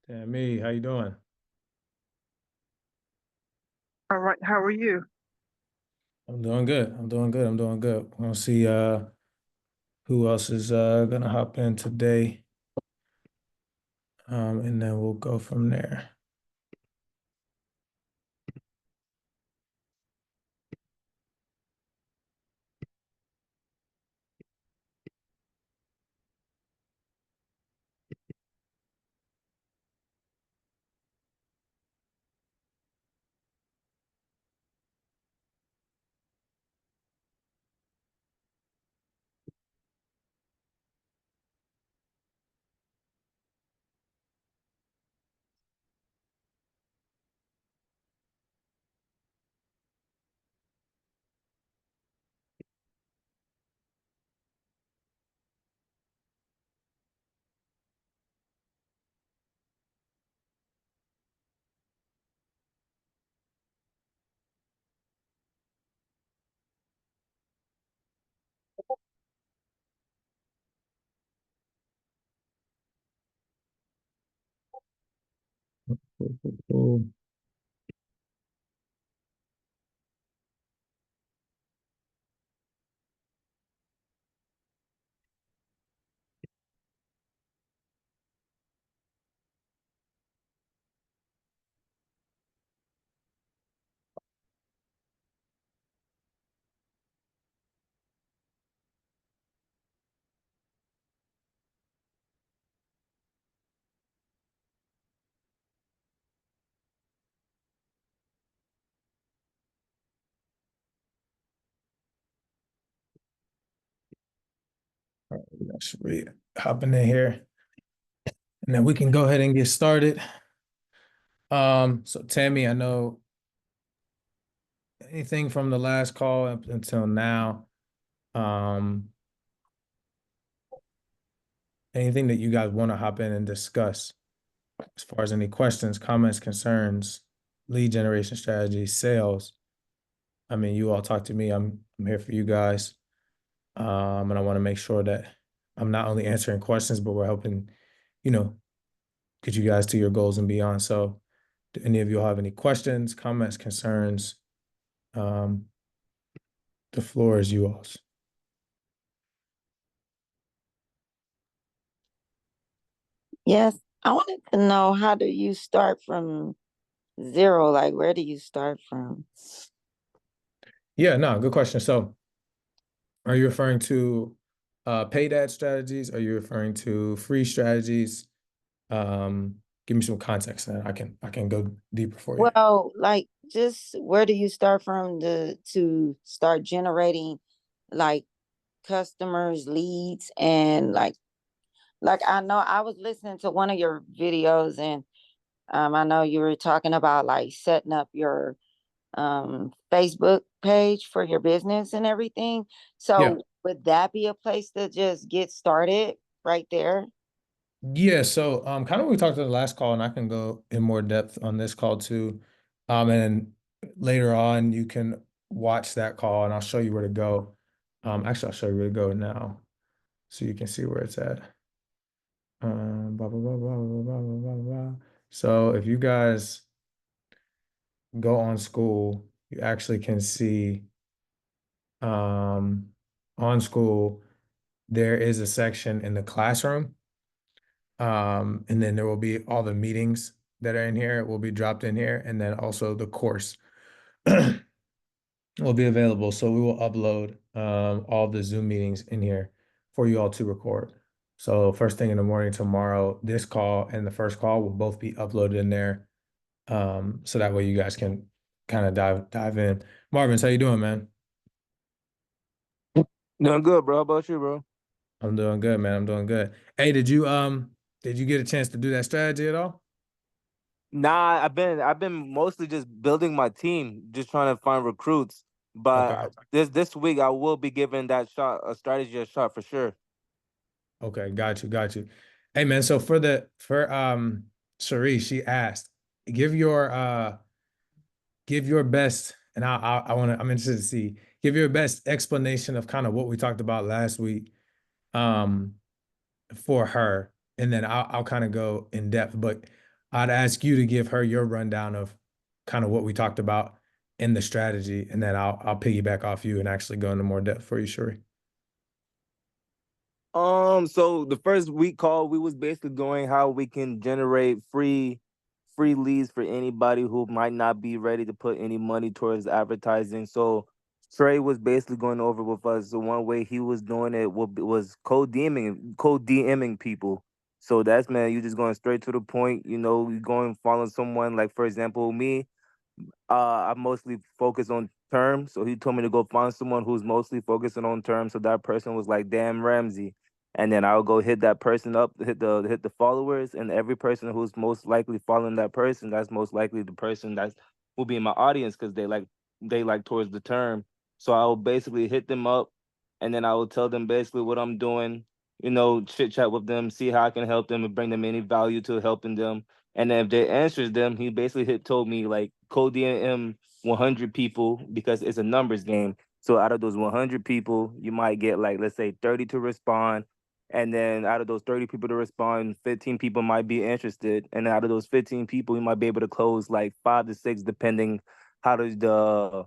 Me, how you doing? All right, how are you? I'm doing good. I'm doing good. I'm doing good. We're gonna see who else is gonna hop in today. And then we'll go from there. Cool, cool, cool. All right, we got Sheree hopping in here, and then we can go ahead and get started. So Tammy, I know anything from the last call up until now. Um, Anything that you guys want to hop in and discuss as far as any questions, comments, concerns, lead generation strategy, sales. I mean, you all talk to me. I'm here for you guys. And I want to make sure that I'm not only answering questions, but we're helping, you know, get you guys to your goals and beyond. So, do any of you have any questions, comments, concerns? Um, the floor is yours. Yes, I wanted to know, how do you start from zero? Like, where do you start from? Yeah, no, good question. So, are you referring to paid ad strategies? Are you referring to free strategies? Give me some context, and I can go deeper for you. Well, like, just where do you start from to start generating like customers, leads, and like I know I was listening to one of your videos, and I know you were talking about like setting up your Facebook page for your business and everything. Yeah. So would that be a place to just get started right there? Yeah, so kind of what we talked about the last call, and I can go in more depth on this call too. And later on you can watch that call and I'll show you where to go. Actually I'll show you where to go now so you can see where it's at. Blah, blah, blah, blah, blah, blah, blah, blah, blah. So if you guys go on school, you actually can see on school there is a section in the classroom. And then there will be all the meetings that are in here will be dropped in here, and then also the course will be available. So we will upload all the Zoom meetings in here for you all to record. So first thing in the morning tomorrow, this call and the first call will both be uploaded in there. So that way you guys can kind of dive in. Marvin, how you doing, man? Doing good, bro. How about you, bro? I'm doing good, man. I'm doing good. Hey, did you get a chance to do that strategy at all? Nah, I've been mostly just building my team, just trying to find recruits. Okay. But this week I will be giving that shot a strategy a shot for sure. Okay, got you, got you. Hey man, so for Cherie, she asked, give your give your best, and I'm interested to see, give your best explanation of kind of what we talked about last week, um, for her, and then I'll kind of go in depth. But I'd ask you to give her your rundown of kind of what we talked about in the strategy, and then I'll piggyback off you and actually go into more depth for you, Sheree. So the first week call, we was basically going how we can generate free leads for anybody who might not be ready to put any money towards advertising. So Trey was basically going over with us. The one way he was doing it was cold DMing people. So that's, man, you just going straight to the point. You know, you going following someone, like for example me. I mostly focus on term. So he told me to go find someone who's mostly focusing on term. So that person was like Dan Ramsey. And then I'll go hit that person up, hit the followers, and every person who's most likely following that person, that's most likely the person that's will be in my audience because they like towards the term. So I will basically hit them up, and then I will tell them basically what I'm doing, chit chat with them, see how I can help them and bring them any value to helping them. And then if they answers them, he basically told me like code DM 100 people because it's a numbers game. So out of those 100 people, you might get like, let's say 30 to respond. And then out of those 30 people to respond, 15 people might be interested. And out of those 15 people, you might be able to close like 5 to 6, depending how does the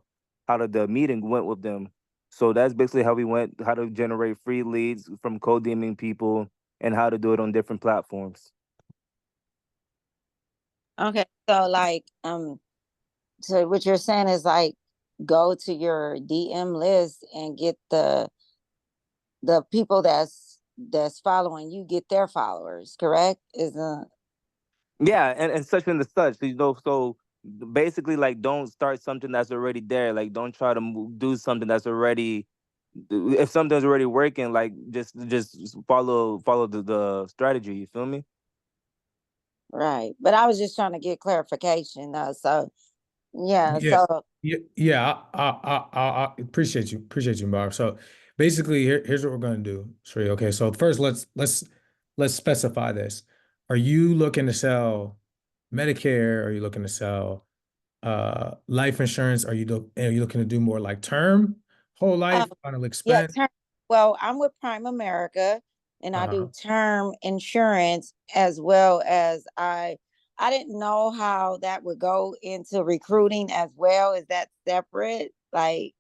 how did the meeting went with them. So that's basically how we went, how to generate free leads from code DMing people and how to do it on different platforms. Okay, so like so what you're saying is like go to your DM list and get the people that's following you, get their followers, correct? Is Yeah, and such and the such. So basically, like, don't start something that's already there. Like, don't try to do something that's already. If something's already working, like, just follow the strategy. You feel me? right. But I was just trying to get clarification though. So yeah, Yeah, so yeah. I appreciate you, Barb. So basically, here's what we're gonna do, Sheree. Okay, so first let's specify this. Are you looking to sell Medicare? Are you looking to sell life insurance? Are you looking to do more like term, whole uh, life, final yeah, expense? term, well, I'm with Prime America and I Uh-huh. do term insurance as well as I didn't know how that would go into recruiting as well. Is that separate? Like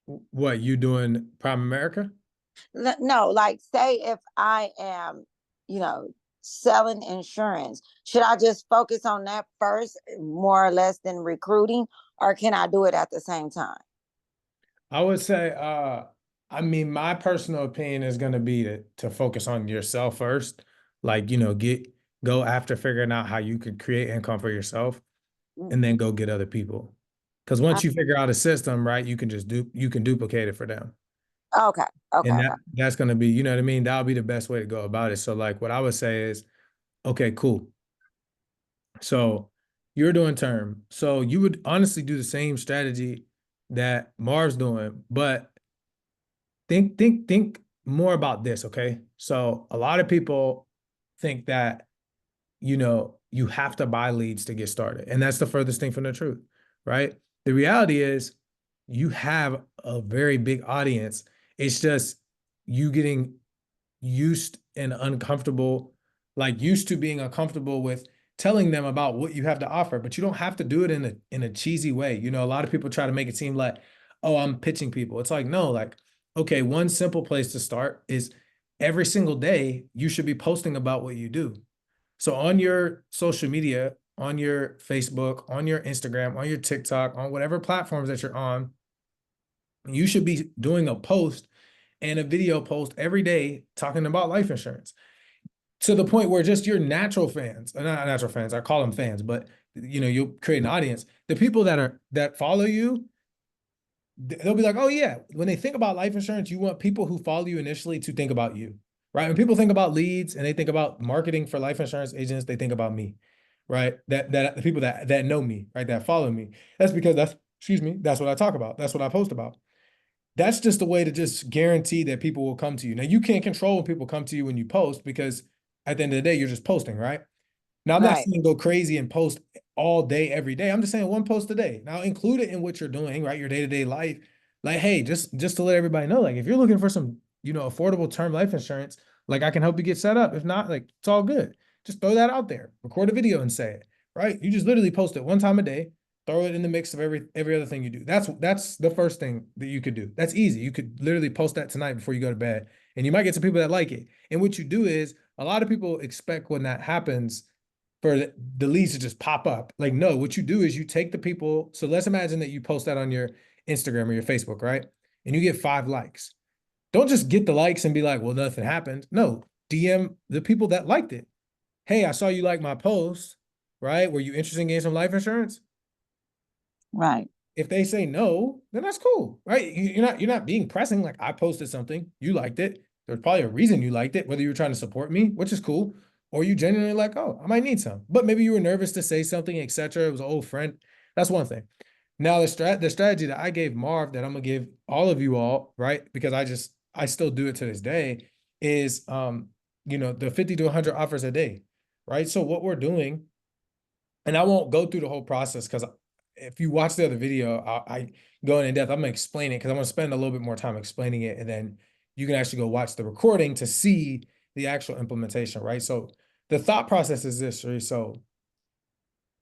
What you doing, Prime America? no, like say if I am, you know, selling insurance, should I just focus on that first, more or less than recruiting, or can I do it at the same time? I would say, I mean, my personal opinion is going to be to focus on yourself first. Like, go after figuring out how you could create income for yourself Mm, and then go get other people. Because uh, once you figure out a system, right, you can duplicate it for them. okay, okay, And okay. that's going to be, you know what I mean? That'll be the best way to go about it. So like what I would say is, okay, cool. So you're doing term. So you would honestly do the same strategy that Marv's doing, but think more about this, okay? So a lot of people think that, you have to buy leads to get started. And that's the furthest thing from the truth, right? The reality is you have a very big audience. It's just you getting used and uncomfortable, like used to being uncomfortable with telling them about what you have to offer, but you don't have to do it in a cheesy way. A lot of people try to make it seem like, oh, I'm pitching people. It's like, no, like, okay, one simple place to start is every single day you should be posting about what you do. So on your social media, on your Facebook, on your Instagram, on your TikTok, on whatever platforms that you're on, you should be doing a post and a video post every day talking about life insurance to the point where just your natural fans, not natural fans, I call them fans, but you'll create an audience. The people that follow you, they'll be like, oh yeah, when they think about life insurance, you want people who follow you initially to think about you, right? When people think about leads and they think about marketing for life insurance agents, they think about me, right? That the people that know me, right, that follow me. That's because excuse me, that's what I talk about. That's what I post about. That's just a way to just guarantee that people will come to you. Now, you can't control when people come to you when you post because at the end of the day, you're just posting, right? Now, I'm not Right, saying go crazy and post all day, every day. I'm just saying one post a day. Now, include it in what you're doing, right? Your day-to-day life. Like, hey, just to let everybody know, like if you're looking for some, affordable term life insurance, like I can help you get set up. If not, like it's all good. Just throw that out there. Record a video and say it, right? You just literally post it one time a day, throw it in the mix of every other thing you do. That's the first thing that you could do. That's easy. You could literally post that tonight before you go to bed, and you might get some people that like it. And what you do is a lot of people expect when that happens for the leads to just pop up. Like, no, what you do is you take the people. So let's imagine that you post that on your Instagram or your Facebook, right? And you get 5 likes. Don't just get the likes and be like, well, nothing happened. No, DM the people that liked it. Hey, I saw you like my post, right? Were you interested in getting some life insurance? Right. If they say no, then that's cool, right? You're not being pressing. Like, I posted something, you liked it. There's probably a reason you liked it, whether you were trying to support me, which is cool, or you genuinely like, oh, I might need some. But maybe you were nervous to say something, etc. It was an old friend. That's one thing. Now the strategy that I gave Marv that I'm gonna give all of you all, right? Because I still do it to this day, is the 50 to 100 offers a day, right? So what we're doing, and I won't go through the whole process because if you watch the other video, I go in depth. I'm gonna explain it because I'm gonna spend a little bit more time explaining it, and then you can actually go watch the recording to see the actual implementation, right? So the thought process is this, right? So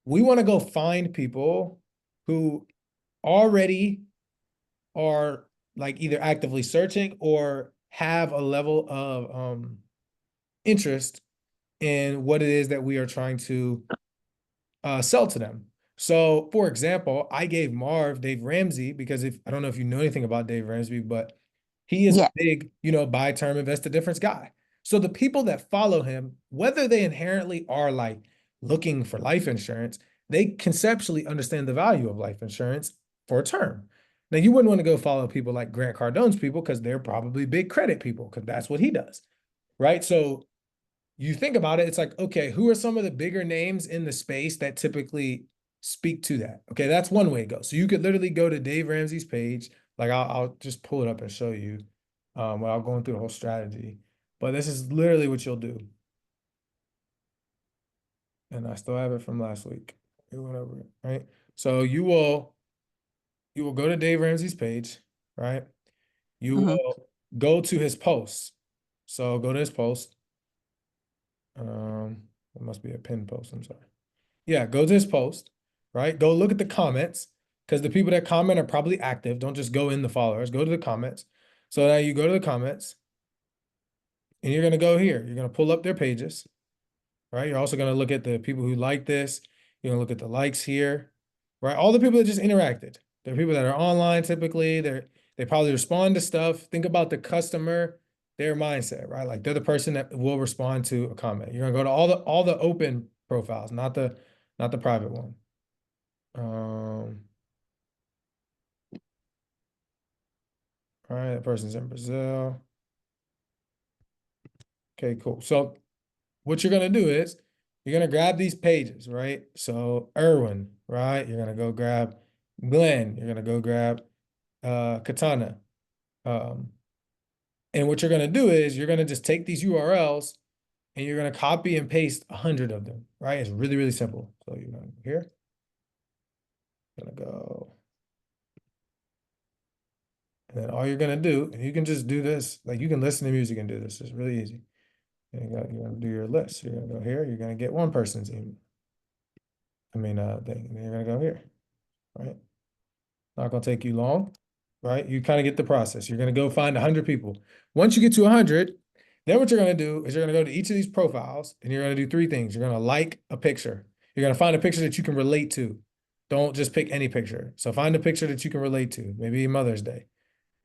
we want to go find people who already are like either actively searching or have a level of interest in what it is that we are trying to sell to them. So, for example, I gave Marv Dave Ramsey because if I don't know if you know anything about Dave Ramsey, but he is a Yeah. big, buy term, invest a difference guy. So the people that follow him, whether they inherently are like looking for life insurance, they conceptually understand the value of life insurance for a term. Now, you wouldn't want to go follow people like Grant Cardone's people because they're probably big credit people because that's what he does, right? So you think about it, it's like, okay, who are some of the bigger names in the space that typically speak to that? Okay, that's one way to go. So you could literally go to Dave Ramsey's page. Like I'll just pull it up and show you without going through the whole strategy. But this is literally what you'll do. And I still have it from last week. It went over it, right? So you will go to Dave Ramsey's page, right? You Mhm. will go to his posts. So go to his post. It must be a pinned post, I'm sorry. Yeah, go to his post, right? Go look at the comments because the people that comment are probably active. Don't just go in the followers, go to the comments. So now you go to the comments and you're going to go here. You're going to pull up their pages, right? You're also going to look at the people who like this. You're going to look at the likes here, right? All the people that just interacted. They're people that are online typically. They probably respond to stuff. Think about the customer, their mindset, right? Like they're the person that will respond to a comment. You're going to go to all the open profiles, not the private one. All right, that person's in Brazil. Okay, cool. So what you're gonna do is you're gonna grab these pages, right? So Erwin, right? You're gonna go grab Glenn. You're gonna go grab Katana. Um, and what you're gonna do is you're gonna just take these URLs and you're gonna copy and paste 100 of them, right? It's really, really simple. So you're gonna go here. Gonna go. And then all you're gonna do, and you can just do this, like you can listen to music and do this. It's really easy. You're gonna do your list. You're gonna go here. You're gonna get one person's email. Thing. And then you're gonna go here, right? Not gonna take you long, right? You kind of get the process. You're gonna go find 100 people. Once you get to 100, then what you're gonna do is you're gonna go to each of these profiles and you're gonna do 3 things. You're gonna like a picture. You're gonna find a picture that you can relate to. Don't just pick any picture. So find a picture that you can relate to. Maybe Mother's Day,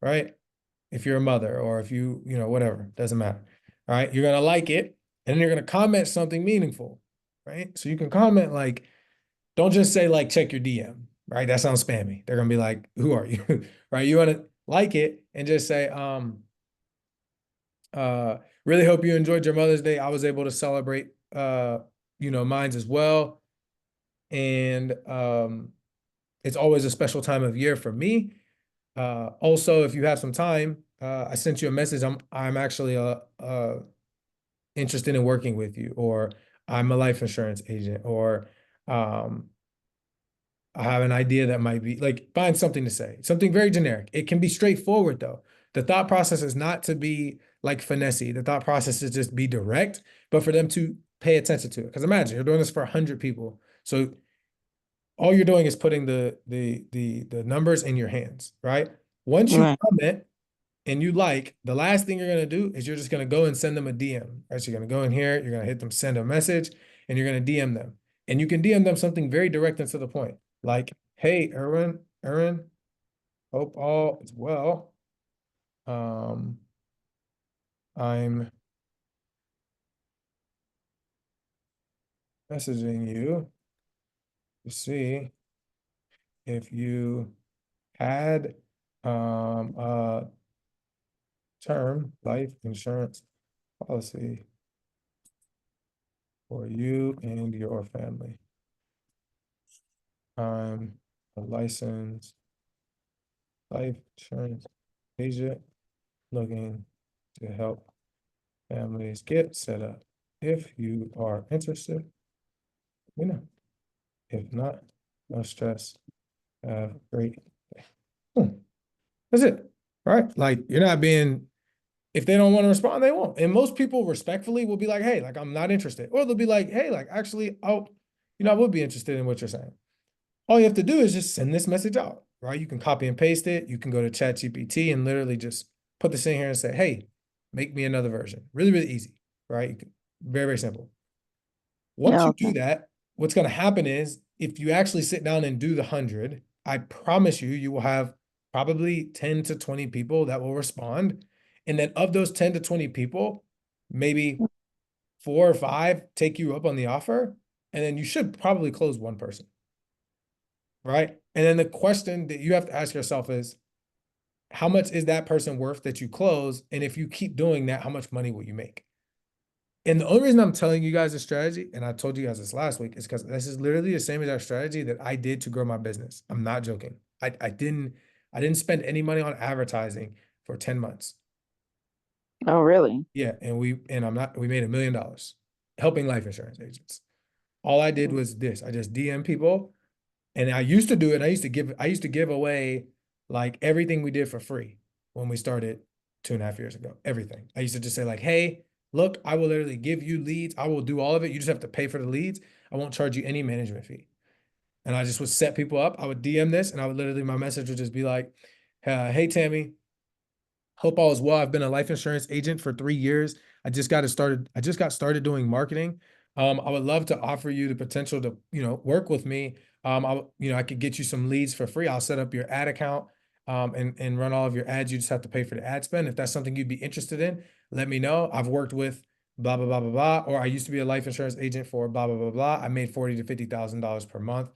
right? If you're a mother or if whatever, doesn't matter. All right, you're gonna like it, and then you're gonna comment something meaningful, right? So you can comment like, don't just say like check your DM, right? That sounds spammy. They're gonna be like, who are you? Right? You wanna like it and just say, really hope you enjoyed your Mother's Day. I was able to celebrate mine's as well. And it's always a special time of year for me. Also, if you have some time, I sent you a message. I'm actually interested in working with you, or I'm a life insurance agent, or I have an idea that might be like find something to say, something very generic. It can be straightforward though. The thought process is not to be like finessey. The thought process is just be direct, but for them to pay attention to it. Because imagine you're doing this for 100 people. So all you're doing is putting the numbers in your hands, right? Once you Right. comment and you like, the last thing you're gonna do is you're just gonna go and send them a DM. Right? So you're gonna go in here, you're gonna hit them, send a message, and you're gonna DM them. And you can DM them something very direct and to the point. Like, hey, Erwin, hope all is well. I'm messaging you to see if you had a term life insurance policy for you and your family. I'm a licensed life insurance agent looking to help families get set up. If you are interested, you know. If not, no stress. Have a great day. That's it. Right? Like you're not being, if they don't want to respond, they won't. And most people respectfully will be like, hey, like I'm not interested. Or they'll be like, hey, like actually, I would be interested in what you're saying. All you have to do is just send this message out, right? You can copy and paste it. You can go to ChatGPT and literally just put this in here and say, hey, make me another version. Really, really easy, right? Very, very simple. Once Yeah, you okay. do that, what's going to happen is if you actually sit down and do the 100, I promise you, you will have probably 10 to 20 people that will respond. And then of those 10 to 20 people, maybe 4 or 5 take you up on the offer. And then you should probably close one person, right? And then the question that you have to ask yourself is, how much is that person worth that you close? And if you keep doing that, how much money will you make? And the only reason I'm telling you guys this strategy, and I told you guys this last week, is because this is literally the same exact strategy that I did to grow my business. I'm not joking. I didn't spend any money on advertising for 10 months. Oh, really? Yeah, and we made $1 million helping life insurance agents. All I did was this. I just DM people. And I used to do it. I used to give away like everything we did for free when we started 2.5 years ago. Everything. I used to just say, like, hey, look, I will literally give you leads. I will do all of it. You just have to pay for the leads. I won't charge you any management fee. And I just would set people up. I would DM this and I would literally, my message would just be like, hey, Tammy, hope all is well. I've been a life insurance agent for 3 years. I just got started doing marketing. I would love to offer you the potential to, work with me. I could get you some leads for free. I'll set up your ad account, and run all of your ads. You just have to pay for the ad spend. If that's something you'd be interested in, let me know. I've worked with blah, blah, blah, blah, blah, or I used to be a life insurance agent for blah, blah, blah, blah. I made $40,000 to $50,000 per month.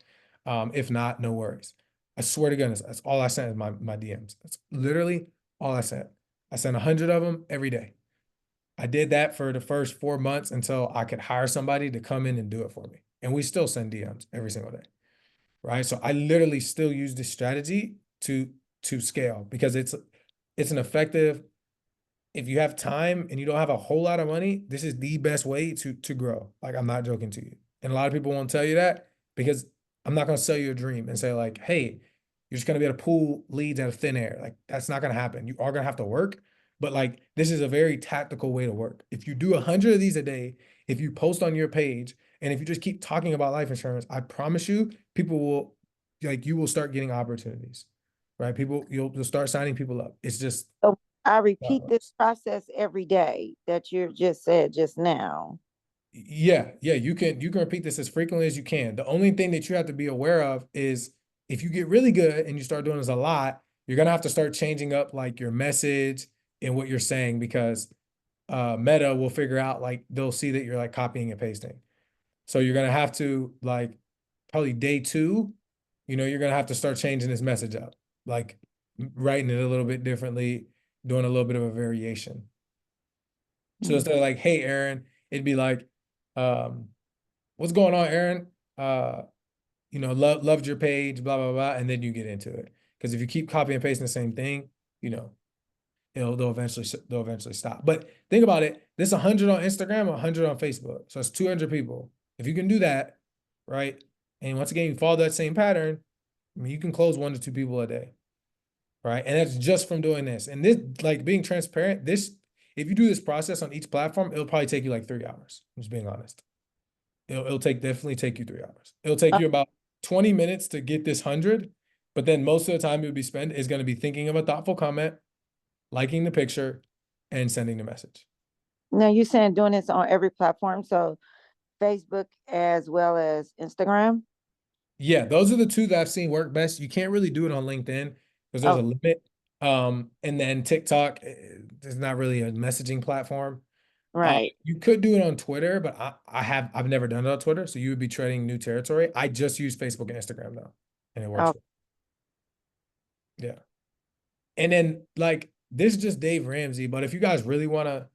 If not, no worries. I swear to goodness, that's all I sent is my DMs. That's literally all I sent. I sent 100 of them every day. I did that for the first 4 months until I could hire somebody to come in and do it for me. And we still send DMs every single day, right? So I literally still use this strategy to scale because it's an effective, if you have time and you don't have a whole lot of money, this is the best way to grow. Like I'm not joking to you. And a lot of people won't tell you that because I'm not gonna sell you a dream and say like, hey, you're just gonna be able to pull leads out of thin air. Like that's not gonna happen. You are gonna have to work, but like this is a very tactical way to work. If you do 100 of these a day, if you post on your page, and if you just keep talking about life insurance, I promise you, people will you will start getting opportunities, right? You'll start signing people up. It's just So I how it repeat this works. process every day that you just said just now. Yeah, you can repeat this as frequently as you can. The only thing that you have to be aware of is if you get really good and you start doing this a lot, you're gonna have to start changing up like your message and what you're saying because Meta will figure out like they'll see that you're like copying and pasting. So you're gonna have to like probably day 2, you're gonna have to start changing this message up, like writing it a little bit differently, doing a little bit of a variation. So Mm. instead of like, hey, Aaron, it'd be like, um, what's going on, Aaron? Uh, loved your page, blah, blah, blah. And then you get into it. Because if you keep copying and pasting the same thing, you know, they'll eventually stop. But think about it. This 100 on Instagram, 100 on Facebook. So it's 200 people. If you can do that, right? And once again, you follow that same pattern, I mean, you can close 1 to 2 people a day, right? And that's just from doing this. And this, like being transparent, if you do this process on each platform, it'll probably take you like 3 hours. I'm just being honest. It'll definitely take you 3 hours. It'll take you about 20 minutes to get this 100, but then most of the time you'll be spent is going to be thinking of a thoughtful comment, liking the picture, and sending the message. Now you saying doing this on every platform, so Facebook as well as Instagram? Yeah, those are the two that I've seen work best. You can't really do it on LinkedIn because there's Oh, a limit. And then TikTok is not really a messaging platform. right. You could do it on Twitter, but I've never done it on Twitter, so you would be treading new territory. I just use Facebook and Instagram now, and it works Oh, for me. Yeah. And then like this is just Dave Ramsey, but if you guys really want to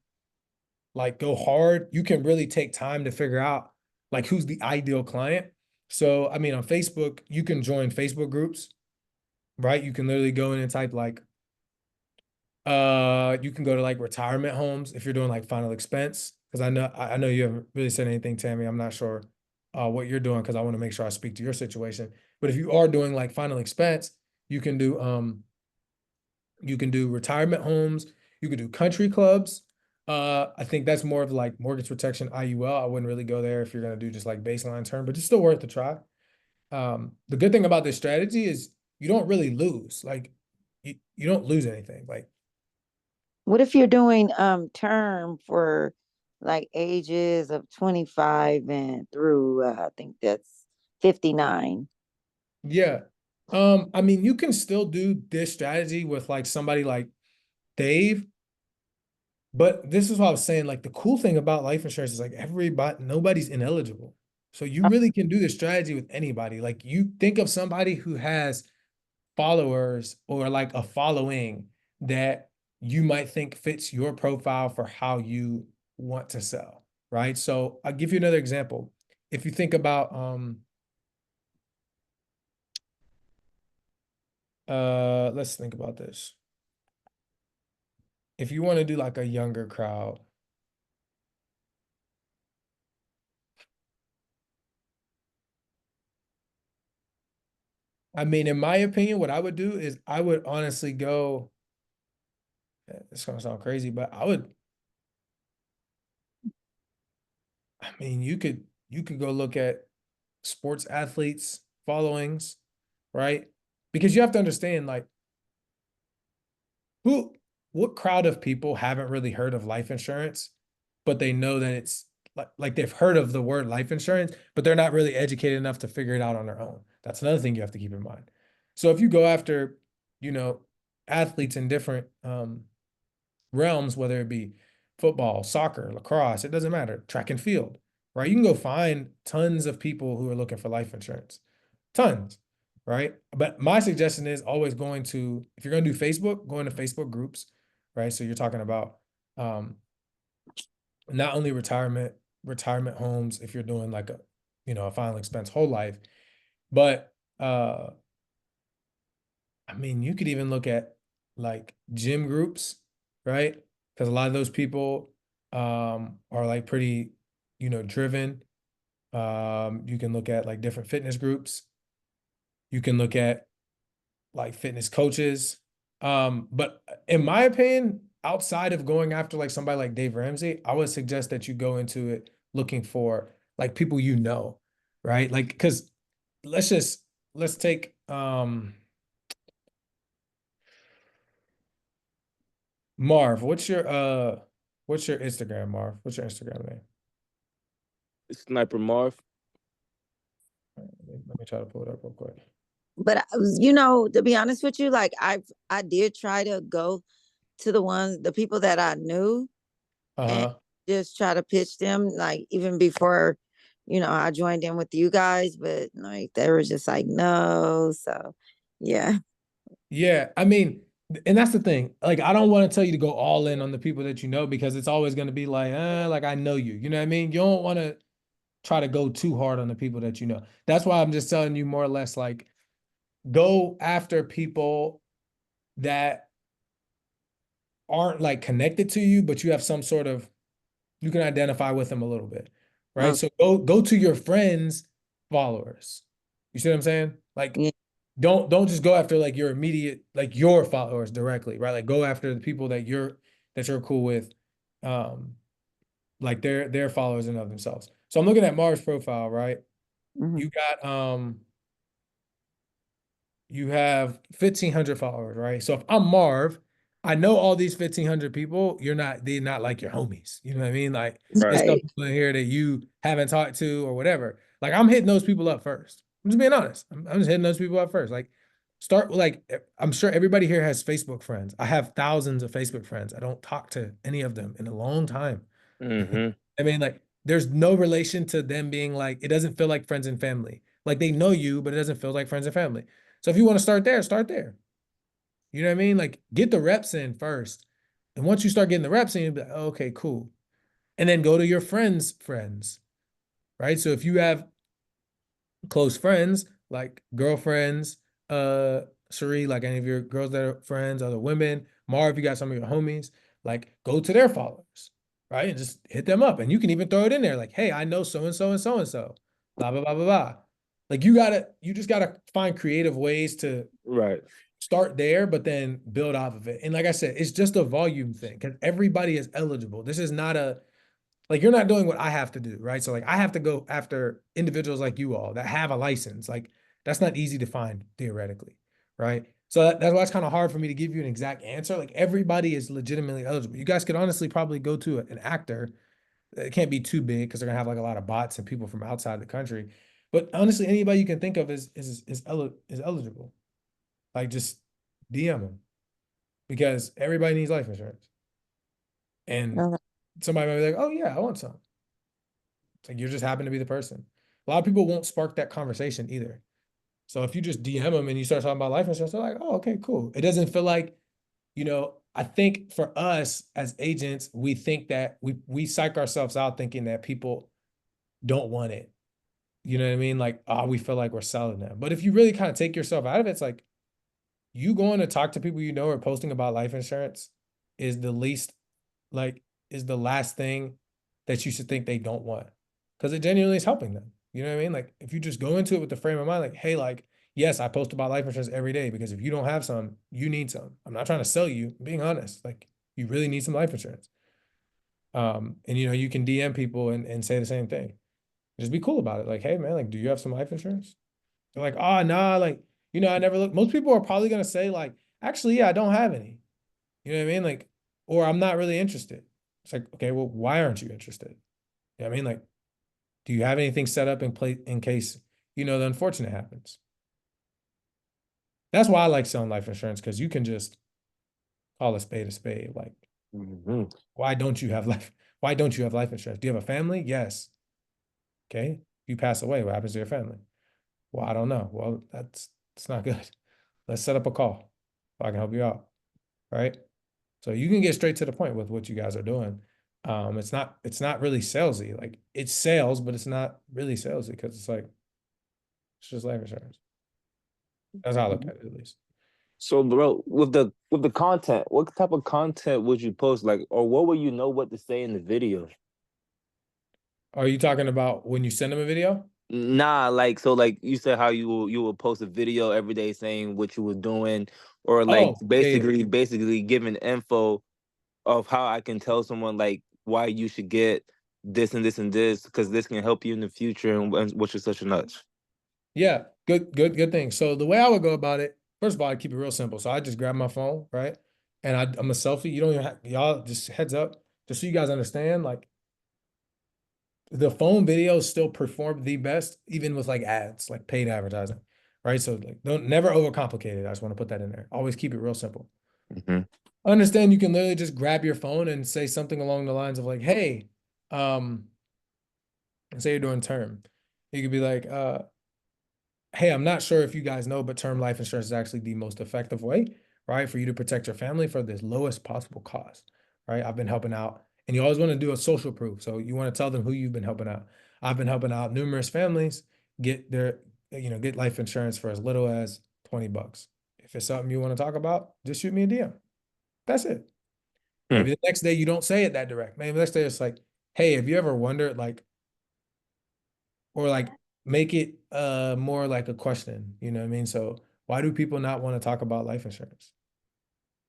like go hard, you can really take time to figure out like who's the ideal client. So I mean on Facebook, you can join Facebook groups, right? You can literally go in and type like you can go to like retirement homes if you're doing like final expense. Because I know you haven't really said anything, Tammy. I'm not sure what you're doing because I want to make sure I speak to your situation. But if you are doing like final expense, you can do retirement homes, you can do country clubs. I think that's more of like mortgage protection IUL. I wouldn't really go there if you're gonna do just like baseline term, but it's still worth a try. The good thing about this strategy is you don't really lose. Like you don't lose anything. Like what if you're doing term for like ages of 25 and through I think that's 59. yeah. I mean, you can still do this strategy with like somebody like Dave, but this is what I was saying. Like the cool thing about life insurance is like nobody's ineligible. So you really can do this strategy with anybody. Like you think of somebody who has followers or like a following that you might think fits your profile for how you want to sell, right? So I'll give you another example. If you think about let's think about this. If you want to do like a younger crowd, I mean, in my opinion, what I would do is I would honestly go, it's gonna sound crazy, but I mean, you could go look at sports athletes followings, right? Because you have to understand like who what crowd of people haven't really heard of life insurance, but they know that it's like they've heard of the word life insurance, but they're not really educated enough to figure it out on their own. That's another thing you have to keep in mind. So if you go after, you know, athletes in different realms, whether it be football, soccer, lacrosse, it doesn't matter, track and field, right? You can go find tons of people who are looking for life insurance, tons, right? But my suggestion is always if you're going to do Facebook, go into Facebook groups, right? So you're talking about um, not only retirement homes, if you're doing like a final expense whole life, but I mean, you could even look at like gym groups, right? Because a lot of those people are like pretty, driven. You can look at like different fitness groups. You can look at like fitness coaches. But in my opinion, outside of going after like somebody like Dave Ramsey, I would suggest that you go into it looking for like people right? Like, because let's take Marv, what's your Instagram, Marv? What's your Instagram name? Sniper Marv. Let me try to pull it up real quick. But to be honest with you, like I did try to go to the people that I knew and Uh-huh. just try to pitch them, like even before, I joined in with you guys, but like they were just like, no. So yeah. Yeah, I mean, and that's the thing. Like, I don't want to tell you to go all in on the people that you know because it's always going to be like I know you. You know what I mean? You don't want to try to go too hard on the people that you know. That's why I'm just telling you more or less like go after people that aren't like connected to you, but you have some sort of you can identify with them a little bit, right? Okay. So go to your friends' followers. You see what I'm saying? Like, Yeah. don't just go after like your immediate like your followers directly, right? Like go after the people that you're cool with, like their followers and of themselves. So I'm looking at Marv's profile, right? Mhm. You got you have 1,500 followers, right? So if I'm Marv, I know all these 1,500 people, they're not like your homies. You know what I mean? Like there's some Right. people in here that you haven't talked to or whatever. Like I'm hitting those people up first. I'm just being honest. I'm just hitting those people up first. Like start with like I'm sure everybody here has Facebook friends. I have thousands of Facebook friends. I don't talk to any of them in a long time. Mm-hmm. I mean, like, there's no relation to them being like, it doesn't feel like friends and family. Like they know you, but it doesn't feel like friends and family. So if you want to start there, start there. You know what I mean? Like get the reps in first. And once you start getting the reps in, you'll be like, oh, okay, cool. And then go to your friends, right? So if you have close friends, like girlfriends, Cherie, like any of your girls that are friends, other women, Marv, you got some of your homies, like go to their followers, right? And just hit them up. And you can even throw it in there, like, hey, I know so and so and so and so, blah, blah, blah, blah, blah. Like you just gotta find creative ways to Right. start there, but then build off of it. And like I said, it's just a volume thing because everybody is eligible. This is not a like you're not doing what I have to do, right? So like I have to go after individuals like you all that have a license. Like that's not easy to find theoretically, right? So that's why it's kind of hard for me to give you an exact answer. Like everybody is legitimately eligible. You guys could honestly probably go to an actor. It can't be too big because they're gonna have like a lot of bots and people from outside the country. But honestly, anybody you can think of is eligible. Like just DM them because everybody needs life insurance. And Okay. somebody might be like, "Oh yeah, I want some." It's like you just happen to be the person. A lot of people won't spark that conversation either. So if you just DM them and you start talking about life insurance, they're like, oh, okay, cool. It doesn't feel like, I think for us as agents, we think that we psych ourselves out thinking that people don't want it. You know what I mean? Like, oh, we feel like we're selling them. But if you really kind of take yourself out of it, it's like you going to talk to people you know or posting about life insurance is the least like is the last thing that you should think they don't want because it genuinely is helping them. You know what I mean? Like if you just go into it with the frame of mind, like, hey, like, yes, I post about life insurance every day because if you don't have some, you need some. I'm not trying to sell you, I'm being honest. Like you really need some life insurance. And you can DM people and say the same thing. Just be cool about it. Like, hey man, like, do you have some life insurance? They're like, oh nah, like, I never look. Most people are probably gonna say, like, actually, yeah, I don't have any. You know what I mean? Like, or I'm not really interested. It's like, okay, well, why aren't you interested? You know what I mean? Like, do you have anything set up in place in case, the unfortunate happens? That's why I like selling life insurance because you can just call a spade a spade. Like, Mm-hmm. why don't you have life? Why don't you have life insurance? Do you have a family? Yes. Okay. If you pass away, what happens to your family? Well, I don't know. Well, it's not good. Let's set up a call so I can help you out. Right. So you can get straight to the point with what you guys are doing. It's not really salesy. Like it's sales, but it's not really salesy because it's like it's just life insurance. That's how I look at it at least. So, bro, with the content, what type of content would you post? Like, or what would you know what to say in the video? Are you talking about when you send them a video? Nah, like so, like you said, how you will post a video every day saying what you were doing, or like Oh, yeah, yeah. basically giving info of how I can tell someone like why you should get this and this and this because this can help you in the future and which is such a nuts. Yeah, good thing. So the way I would go about it, first of all, I keep it real simple. So I just grab my phone, right? And I'm a selfie. You don't even have, y'all just heads up, just so you guys understand, like the phone videos still perform the best, even with like ads, like paid advertising, right? So like don't never overcomplicate it. I just want to put that in there. Always keep it real simple. Mm-hmm. I understand you can literally just grab your phone and say something along the lines of like, hey, and say you're doing term. You could be like, hey, I'm not sure if you guys know, but term life insurance is actually the most effective way, right, for you to protect your family for the lowest possible cost, right? I've been helping out, and you always want to do a social proof. So you want to tell them who you've been helping out. I've been helping out numerous families get life insurance for as little as $20. If it's something you want to talk about, just shoot me a DM. That's it. Maybe the next day you don't say it that direct. Maybe the next day it's like, hey, have you ever wondered like or like make it more like a question, you know what I mean? So why do people not want to talk about life insurance?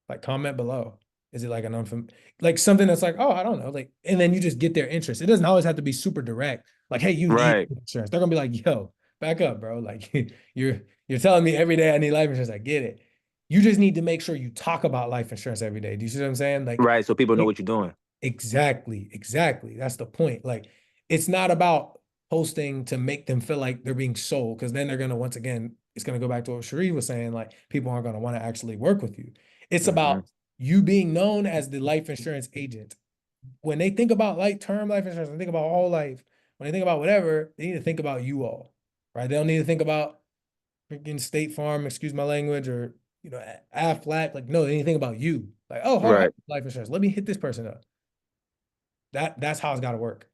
Like comment below. Is it like like something that's like, oh, I don't know, like, and then you just get their interest. It doesn't always have to be super direct. Like, hey, you need Right. insurance. They're gonna be like, yo, back up, bro. Like you're telling me every day I need life insurance. I get it. You just need to make sure you talk about life insurance every day. Do you see what I'm saying? Like, Right. So people know what you're doing. exactly, exactly. That's the point. Like, it's not about posting to make them feel like they're being sold, because then they're gonna, once again, it's gonna go back to what Sheree was saying, like people aren't gonna want to actually work with you. It's Hmm. about you being known as the life insurance agent. When they think about like term life insurance, they think about whole life. When they think about whatever, they need to think about you all, right? They don't need to think about freaking State Farm, excuse my language, or Aflac. Like, no, they need to think about you. Like, oh, how Right. life insurance? Let me hit this person up. That's how it's got to work.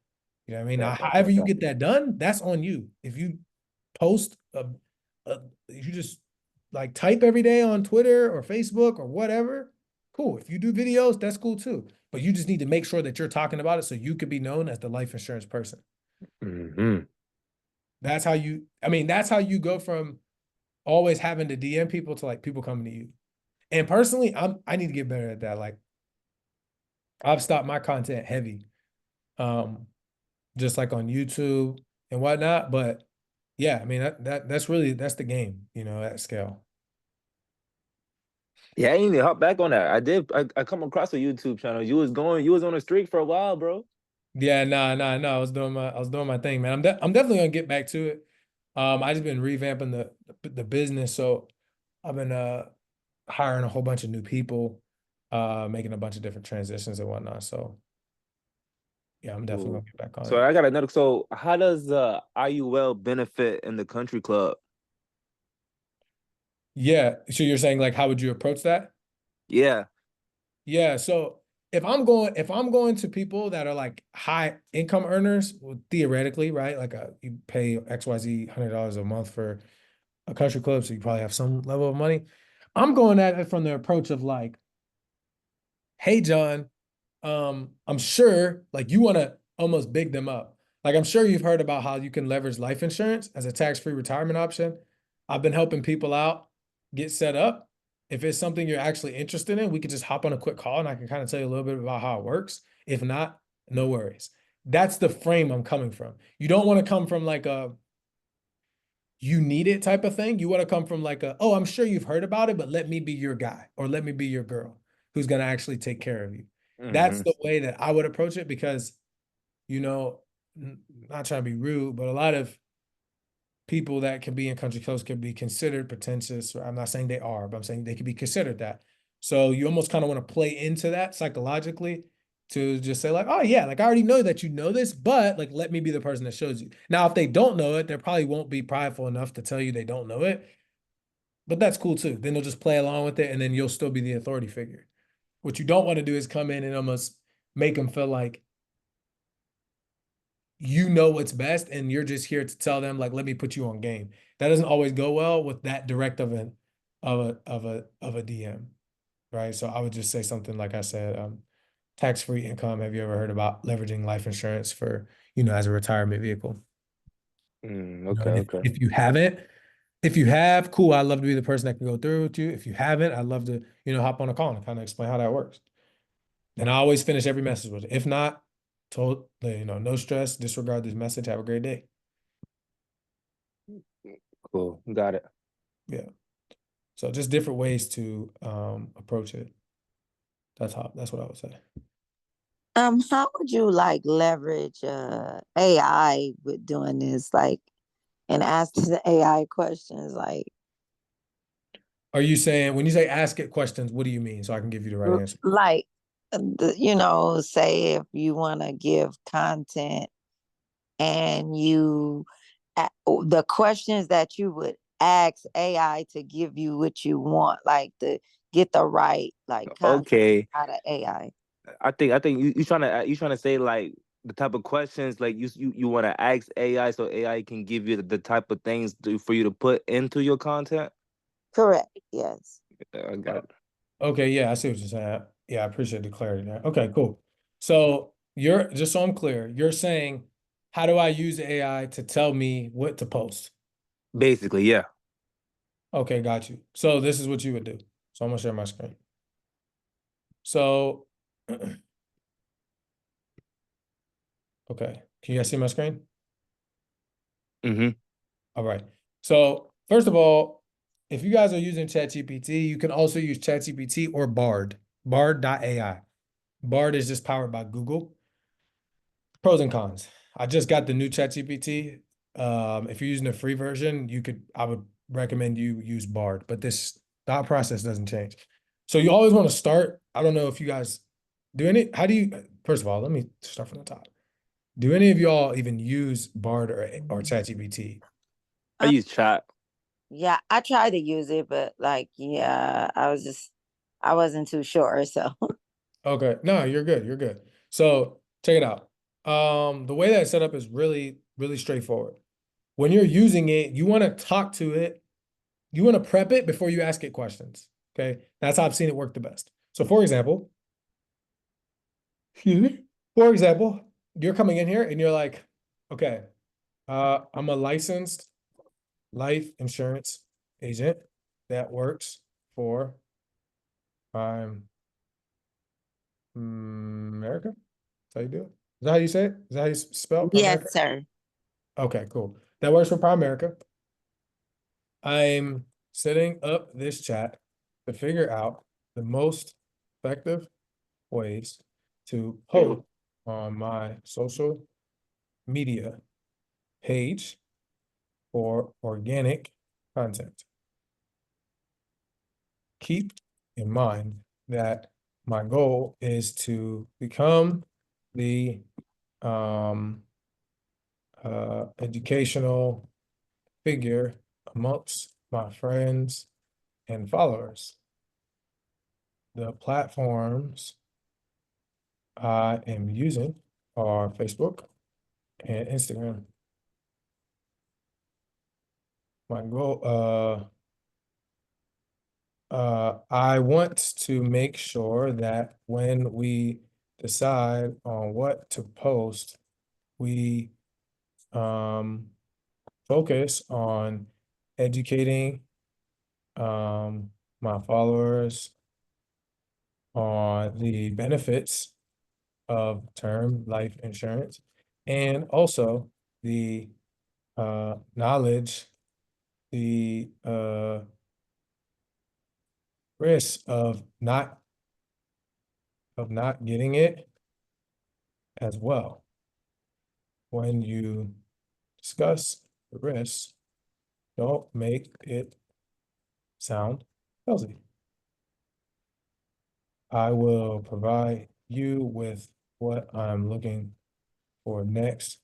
You know what I mean? Now, Okay. however you Okay. get that done, that's on you. If you post if you just like type every day on Twitter or Facebook or whatever, cool. If you do videos, that's cool too. But you just need to make sure that you're talking about it so you could be known as the life insurance person. Hmm. That's how you, I mean, that's how you go from always having to DM people to like people coming to you. And personally, I need to get better at that. Like I've stopped my content heavy. Um, just like on YouTube and whatnot. But yeah, I mean that's really that's the game, at scale. Yeah, I need to hop back on that. I did. I come across a YouTube channel. You was on a streak for a while, bro. Yeah, nah. I was doing my thing, man. I'm definitely gonna get back to it. I just been revamping the business, so I've been hiring a whole bunch of new people, making a bunch of different transitions and whatnot. So yeah, I'm definitely Cool. gonna get back on So it. I got another. So how does IUL benefit in the country club? Yeah, so you're saying like how would you approach that? Yeah. Yeah, so if I'm going to people that are like high income earners, well, theoretically, right? Like you pay XYZ $100 a month for a country club, so you probably have some level of money. I'm going at it from the approach of like, hey John, I'm sure like you want to almost big them up. Like I'm sure you've heard about how you can leverage life insurance as a tax-free retirement option. I've been helping people out get set up. If it's something you're actually interested in, we could just hop on a quick call and I can kind of tell you a little bit about how it works. If not, no worries. That's the frame I'm coming from. You don't want to come from like a you need it type of thing. You want to come from like a, oh, I'm sure you've heard about it, but let me be your guy or let me be your girl who's going to actually take care of you. That's Hmm. the way that I would approach it because, you know, not trying to be rude, but a lot of people that can be in country clubs can be considered pretentious. Or I'm not saying they are, but I'm saying they can be considered that. So you almost kind of want to play into that psychologically to just say like, oh yeah, like I already know that you know this, but like let me be the person that shows you. Now, if they don't know it, they probably won't be prideful enough to tell you they don't know it, but that's cool too. Then they'll just play along with it, and then you'll still be the authority figure. What you don't want to do is come in and almost make them feel like you know what's best and you're just here to tell them like let me put you on game. That doesn't always go well with that direct of a DM, right? So I would just say something like I said, tax-free income. Have you ever heard about leveraging life insurance for, as a retirement vehicle? Okay. And Okay. if you have, cool, I'd love to be the person that can go through with you. If you haven't, I'd love to, hop on a call and kind of explain how that works. And I always finish every message with it. If not, no stress, disregard this message. Have a great day. Cool. Got it. Yeah. So just different ways to approach it. That's what I would say. How would you like leverage AI with doing this, like, and asking the AI questions, like, Are you saying when you say ask it questions, what do you mean? So I can give you the right answer. like, say if you want to give content and the questions that you would ask AI to give you what you want, like to get the right like content Okay. out of AI. I think you trying to say like the type of questions like you want to ask AI so AI can give you the type of things for you to put into your content. Correct. Yes. I Uh, got it. Okay, yeah, I see what you're saying. Yeah, I appreciate the clarity there. Okay, cool. So you're just so I'm clear, you're saying, how do I use AI to tell me what to post? Basically, yeah. Okay, got you. So this is what you would do. So I'm gonna share my screen. So, okay, can you guys see my screen? Mm-hmm. All right. So first of all, if you guys are using ChatGPT, you can also use ChatGPT or Bard, Bard.ai. Bard is just powered by Google. Pros and cons. I just got the new ChatGPT. If you're using the free version, I would recommend you use Bard, but this thought process doesn't change. So you always want to start. I don't know if you guys do how do you, first of all, let me start from the top. Do any of y'all even use Bard or ChatGPT? I use chat. Yeah, I tried to use it, but like, yeah, I wasn't too sure. So Okay. No, you're good. You're good. So check it out. The way that it's set up is really, really straightforward. When you're using it, you want to talk to it. You want to prep it before you ask it questions. Okay. That's how I've seen it work the best. So for example, excuse me. For example, you're coming in here and you're like, okay, I'm a licensed life insurance agent that works for America. That's how you do it. Is that how you say it? Is that how you spell yes, Primerica? sir. Okay, cool. That works for Primerica. I'm setting up this chat to figure out the most effective ways to post on my social media page for organic content. Keep in mind that my goal is to become the um, educational figure amongst my friends and followers. The platforms I am using are Facebook and Instagram. My goal, I want to make sure that when we decide on what to post, we focus on educating my followers on the benefits of term life insurance and also the knowledge, the risk of not getting it as well. When you discuss the risks, don't make it sound healthy. I will provide you with what I'm looking for next.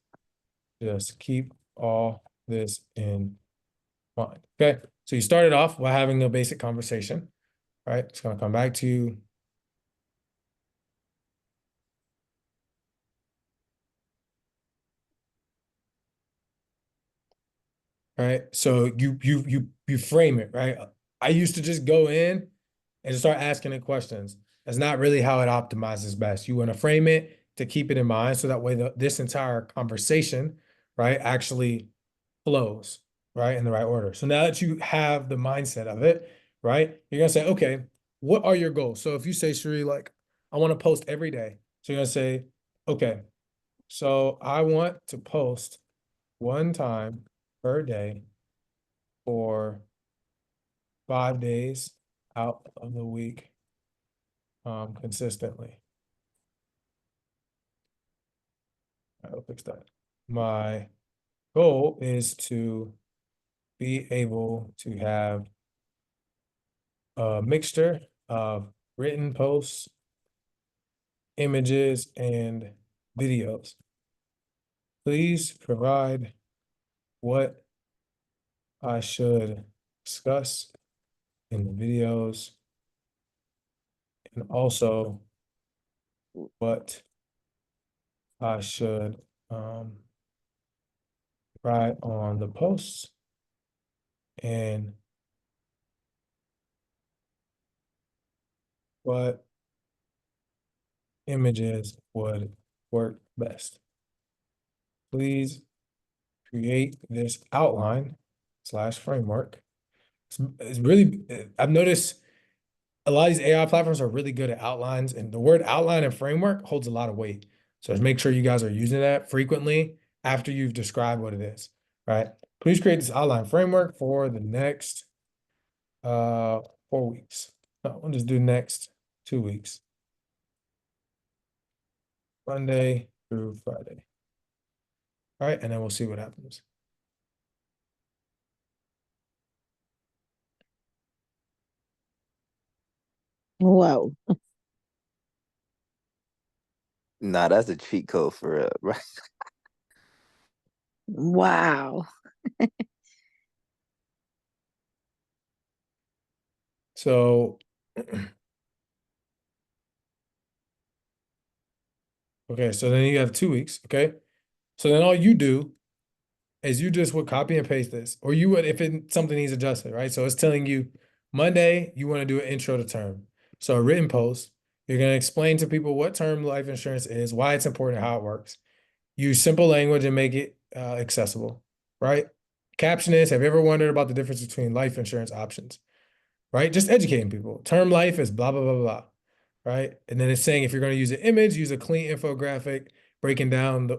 Just keep all this in mind. Okay. So you started off by having a basic conversation, right? It's going to come back to you. Right. So you frame it, right? I used to just go in and start asking it questions. That's not really how it optimizes best. You want to frame it to keep it in mind so that way this entire conversation, right, actually flows, right, in the right order. So now that you have the mindset of it, right, you're gonna say, okay, what are your goals? So if you say, Sheree, like, I want to post every day. So you're gonna say, okay, so I want to post one time per day for 5 days out of the week, consistently. I'll fix that. My goal is to be able to have a mixture of written posts, images, and videos. Please provide what I should discuss in the videos and also what I should write on the posts and what images would work best. Please create this outline / framework. It's really, I've noticed a lot of these AI platforms are really good at outlines, and the word outline and framework holds a lot of weight. So just make sure you guys are using that frequently after you've described what it is. right? Please create this outline framework for the next 4 weeks. No, we'll just do next 2 weeks. Monday through Friday. All right, and then we'll see what happens. Whoa. Nah, that's a cheat code for real, right? Wow. So, okay, so then you have 2 weeks, okay? So then all you do is you just would copy and paste this, or you would if something needs adjusted, right? So it's telling you Monday you want to do an intro to term. So a written post, you're going to explain to people what term life insurance is, why it's important, how it works. Use simple language and make it accessible, right? Caption is, have you ever wondered about the difference between life insurance options, right? Just educating people. Term life is blah, blah, blah, blah, right? And then it's saying if you're going to use an image, use a clean infographic breaking down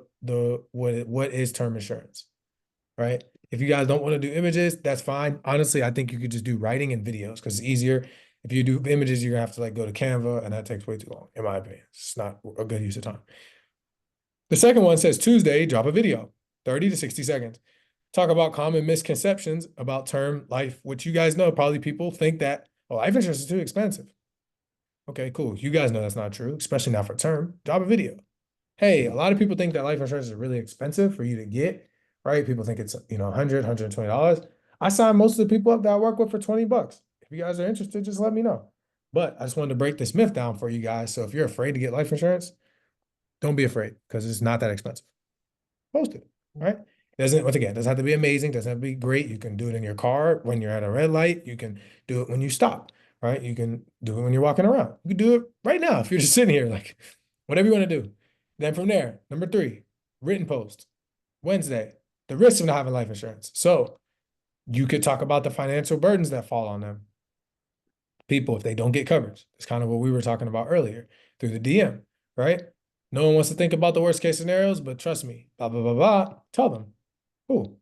what is term insurance, right? If you guys don't want to do images, that's fine. Honestly, I think you could just do writing and videos because it's easier. If you do images, you're gonna have to like go to Canva, and that takes way too long, in my opinion. It's not a good use of time. The second one says Tuesday, drop a video, 30 to 60 seconds. Talk about common misconceptions about term life, which you guys know probably people think that, oh, life insurance is too expensive. Okay, cool. You guys know that's not true, especially not for term. Drop a video. Hey, a lot of people think that life insurance is really expensive for you to get, right? People think it's, $100, $120. I sign most of the people up that I work with for 20 bucks. If you guys are interested, just let me know. But I just wanted to break this myth down for you guys. So if you're afraid to get life insurance, don't be afraid because it's not that expensive. Post it, right? Once again, it doesn't have to be amazing, doesn't have to be great. You can do it in your car when you're at a red light. You can do it when you stop, right? You can do it when you're walking around. You can do it right now if you're just sitting here, like whatever you want to do. Then from there, number 3, written post. Wednesday, the risks of not having life insurance. So you could talk about the financial burdens that fall on them. People, if they don't get coverage. It's kind of what we were talking about earlier through the DM, right? No one wants to think about the worst case scenarios, but trust me, blah, blah, blah, blah. Tell them. Cool.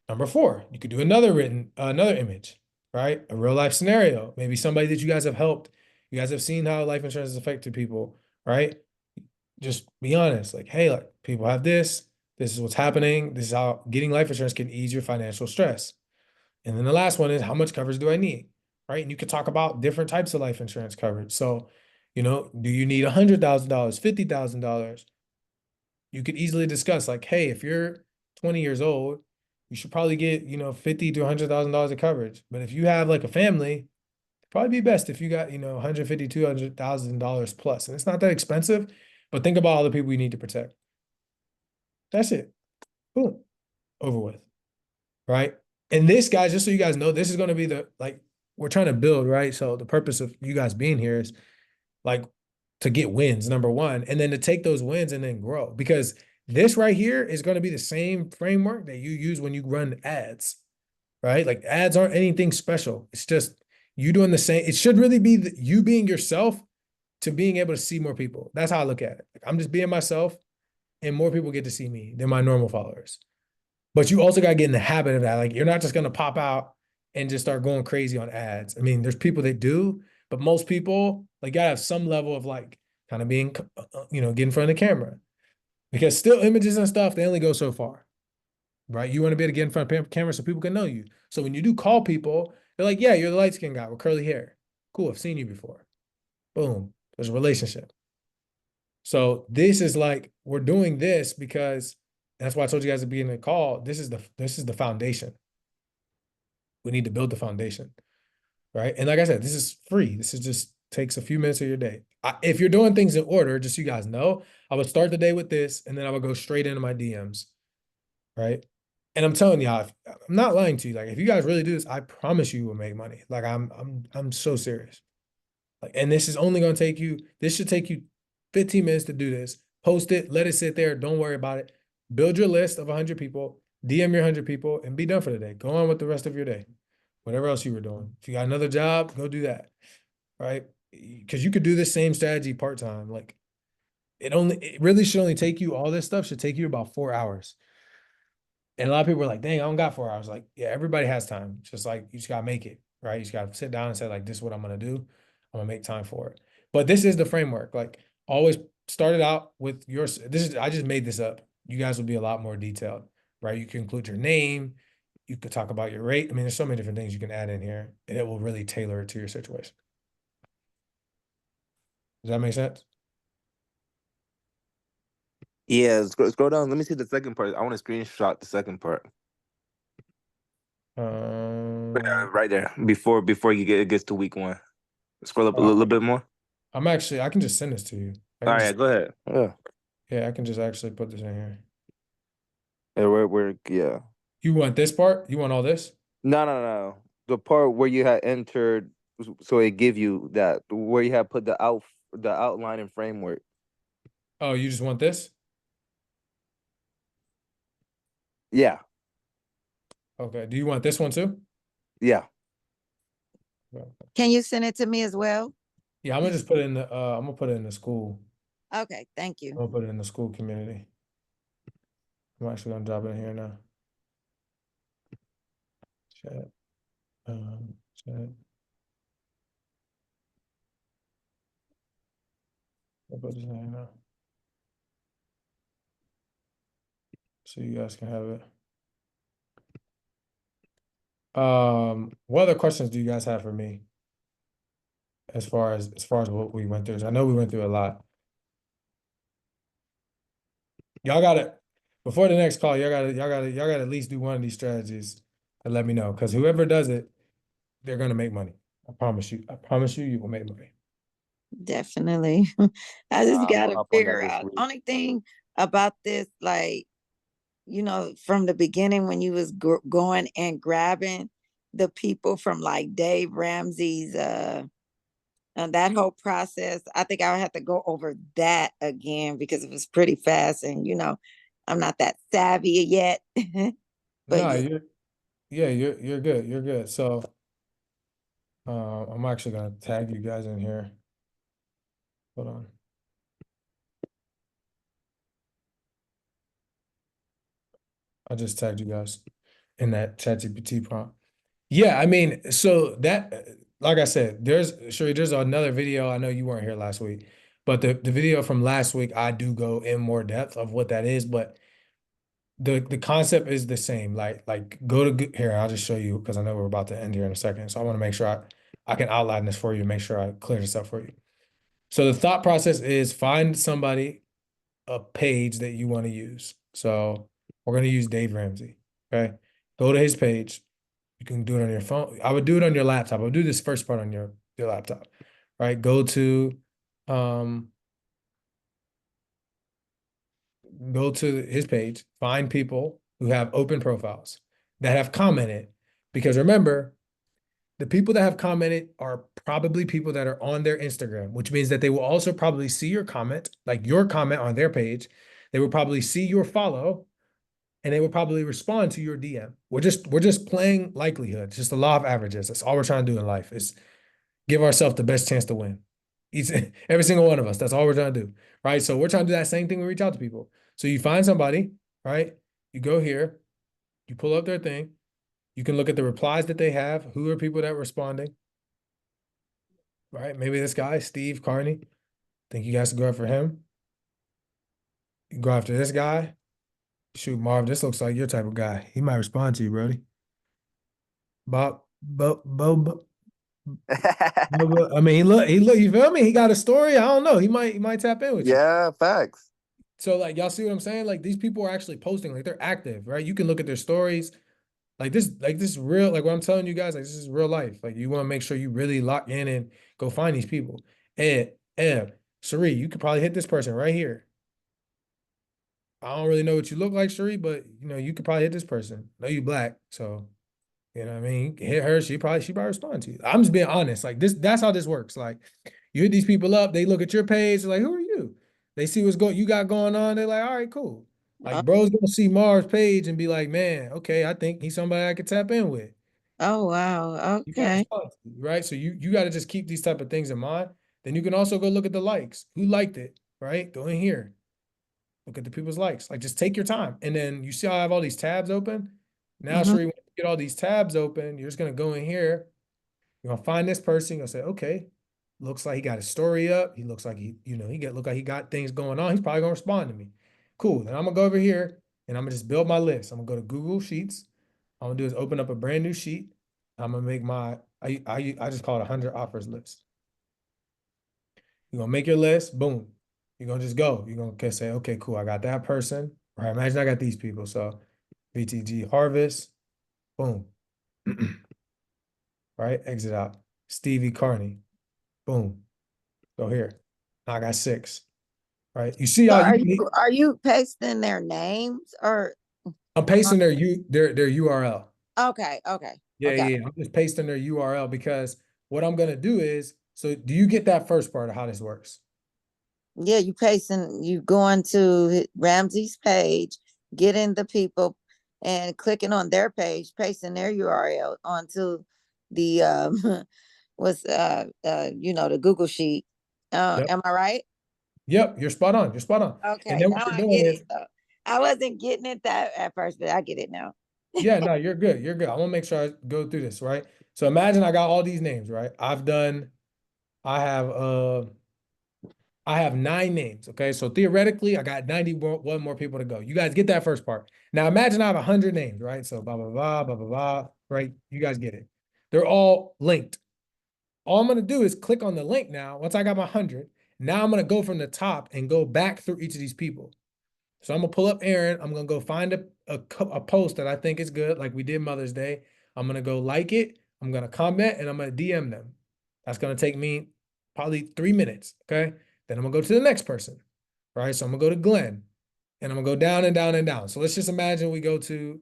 Number 4, you could do another image, right? A real life scenario. Maybe somebody that you guys have helped. You guys have seen how life insurance has affected people, right? Just be honest. Like, hey, like people have this. This is what's happening. This is how getting life insurance can ease your financial stress. And then the last one is how much coverage do I need? Right. And you could talk about different types of life insurance coverage. So, do you need $100,000, $50,000? You could easily discuss like, hey, if you're 20 years old, you should probably get, $50 to $100,000 of coverage. But if you have like a family, it'd probably be best if you got, $150,000, $200,000 plus. And it's not that expensive, but think about all the people you need to protect. That's it. Boom. Over with. Right. And this, guys, just so you guys know, this is going to be we're trying to build, right? So the purpose of you guys being here is like to get wins, number 1, and then to take those wins and then grow. Because this right here is going to be the same framework that you use when you run ads, right? Like ads aren't anything special. It's just you doing the same. It should really be you being yourself to being able to see more people. That's how I look at it. Like, I'm just being myself and more people get to see me than my normal followers. But you also got to get in the habit of that. Like you're not just going to pop out and just start going crazy on ads. I mean, there's people that do, but most people like gotta have some level of like kind of being, get in front of the camera because still images and stuff, they only go so far, right? You want to be able to get in front of camera so people can know you. So when you do call people, they're like, yeah, you're the light skinned guy with curly hair. Cool. I've seen you before. Boom. There's a relationship. So this is like, we're doing this because that's why I told you guys to be in the call. This is the foundation. We need to build the foundation, right? And like I said, this is free. This is just takes a few minutes of your day. If you're doing things in order, just so you guys know, I would start the day with this, and then I would go straight into my DMs, right? And I'm telling y'all, I'm not lying to you. Like, if you guys really do this, I promise you will make money. Like, I'm so serious. Like, and this is only going to take you. This should take you 15 minutes to do this. Post it, let it sit there. Don't worry about it. Build your list of 100 people, DM your 100 people, and be done for the day. Go on with the rest of your day. Whatever else you were doing. If you got another job, go do that, right? Because you could do this same strategy part-time. Like it really should only take you, all this stuff should take you about 4 hours. And a lot of people were like, dang, I don't got 4 hours. Like, yeah, everybody has time. Just like you just gotta make it, right? You just gotta sit down and say, like, this is what I'm gonna do. I'm gonna make time for it. But this is the framework. Like, always start it out with your this is I just made this up. You guys will be a lot more detailed, right? You can include your name, you could talk about your rate. I mean, there's so many different things you can add in here, and it will really tailor it to your situation. Does that make sense? Yeah, scroll down. Let me see the second part. I want to screenshot the second part. Right there. Before it gets to week 1. Scroll up a uh, little bit more. I can just send this to you. I All can right, just, go ahead. Yeah. yeah, I can just actually put this in here. Yeah, yeah. You want this part? You want all this? No. The part where you had entered, so it give you that where you had put the outline and framework. Oh, you just want this? Yeah, Okay. Do you want this one too? yeah. Can you send it to me as well? Yeah, I'm gonna just put it in the I'm gonna put it in the school. Okay, thank I'm you. gonna put it in the school community. I'm actually gonna drop it in here now. Chat. Chat. I'll put this in here now. So you guys can have it. What other questions do you guys have for me as far as what we went through? I know we went through a lot. Y'all gotta before the next call, y'all gotta at least do one of these strategies and let me know. Because whoever does it, they're gonna make money. I promise you. I promise you, you will make money. Definitely. I just I'll gotta hop on that figure this out. week. Only thing about this, like, from the beginning when you was going and grabbing the people from like Dave Ramsey's and that whole process, I think I would have to go over that again because it was pretty fast and I'm not that savvy yet. But No, yeah, you're good. You're good. So I'm actually gonna tag you guys in here. Hold on. I just tagged you guys in that ChatGPT prompt. Yeah, I mean, so that, like I said, there's another video. I know you weren't here last week, but the video from last week, I do go in more depth of what that is, but the concept is the same. Like go to here, I'll just show you because I know we're about to end here in a second. So I want to make sure I can outline this for you, make sure I clear this up for you. So the thought process is find somebody, a page that you want to use. So we're going to use Dave Ramsey. Okay. Go to his page. You can do it on your phone. I would do it on your laptop. I would do this first part on your laptop. Right. Um go to his page, find people who have open profiles that have commented. Because remember, the people that have commented are probably people that are on their Instagram, which means that they will also probably see your comment, like your comment on their page. They will probably see your follow, and they will probably respond to your DM. We're just playing likelihood. It's just the law of averages. That's all we're trying to do in life is give ourselves the best chance to win. Every single one of us. That's all we're trying to do, right? So we're trying to do that same thing when we reach out to people. So you find somebody, right? You go here, you pull up their thing. You can look at the replies that they have. Who are people that are responding? Right? Maybe this guy, Steve Carney. Think you guys should go after him. You go after this guy. Shoot, Marv, this looks like your type of guy. He might respond to you, Brody. Bob, I mean, he look, you feel me? He got a story. I don't know. He might tap in with you. Yeah, facts. So like y'all see what I'm saying? Like these people are actually posting, like they're active, right? You can look at their stories. Like this is real, like what I'm telling you guys, like this is real life. Like you want to make sure you really lock in and go find these people. And Sheree, you could probably hit this person right here. I don't really know what you look like, Sheree, but you could probably hit this person. I know you black, so you know what I mean. You can hit her, she probably respond to you. I'm just being honest. Like that's how this works. Like you hit these people up, they look at your page, they're like, who are you? They see you got going on. They're like, all right, cool. Like bro's gonna see Mars' page and be like, man, okay, I think he's somebody I could tap in with. oh wow, You got okay. response, right? So you got to just keep these type of things in mind. Then you can also go look at the likes. Who liked it, right? Go in here. Look at the people's likes. Like just take your time. And then you see how I have all these tabs open? Now, Mhm. sure, you want to get all these tabs open. You're just gonna go in here. You're gonna find this person. You're gonna say, okay, looks like he got his story up. He looks like look like he got things going on. He's probably gonna respond to me. Cool. Then I'm gonna go over here and I'm gonna just build my list. I'm gonna go to Google Sheets. All I'm gonna do is open up a brand new sheet. I'm gonna make my I just call it 100 offers list. You're gonna make your list, boom. You're gonna just go. You're gonna say, okay, cool, I got that person. All right, imagine I got these people. So VTG Harvest, boom. Right, exit out. Stevie Carney, boom. Go here. Now I got 6. Right. You see So how are you pasting their names or I'm pasting their URL. okay, okay, Yeah, okay. yeah, yeah. I'm just pasting their URL because what I'm gonna do is, so do you get that first part of how this works? Yeah, you going to Ramsey's page, getting the people and clicking on their page, pasting their URL onto the what's the Google sheet. Yep. Am I right? Yep, you're spot on. You're spot on. And Okay, then what now you're I doing get is, it though. I wasn't getting it that at first, but I get it now. yeah, no, you're good. You're good. I want to make sure I go through this, right? So imagine I got all these names, right? I have I have 9 names. Okay. So theoretically, I got 91 more people to go. You guys get that first part. Now imagine I have 100 names, right? So blah, blah, blah, blah, blah, blah, right? You guys get it. They're all linked. All I'm gonna do is click on the link now. Once I got my 100, now I'm gonna go from the top and go back through each of these people. So I'm gonna pull up Aaron. I'm gonna go find a post that I think is good, like we did Mother's Day. I'm gonna go like it. I'm gonna comment and I'm gonna DM them. That's gonna take me probably 3 minutes. Okay. Then I'm gonna go to the next person. Right. So I'm gonna go to Glenn and I'm gonna go down and down and down. So let's just imagine we go to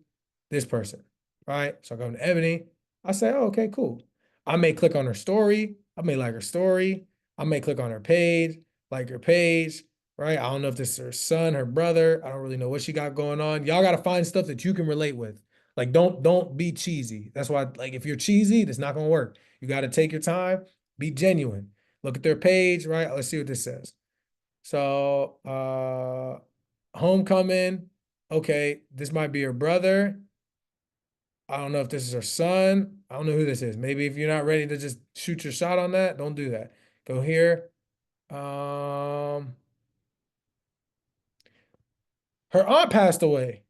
this person. Right. So I go to Ebony. I say, oh, okay, cool. I may click on her story. I may like her story. I may click on her page, like her page, right? I don't know if this is her son, her brother. I don't really know what she got going on. Y'all got to find stuff that you can relate with. Like, don't be cheesy. That's why, like, if you're cheesy, that's not gonna work. You got to take your time, be genuine. Look at their page, right? Let's see what this says. So, homecoming. Okay, this might be her brother. I don't know if this is her son. I don't know who this is. Maybe if you're not ready to just shoot your shot on that, don't do that. Go here. Um, Her aunt passed away.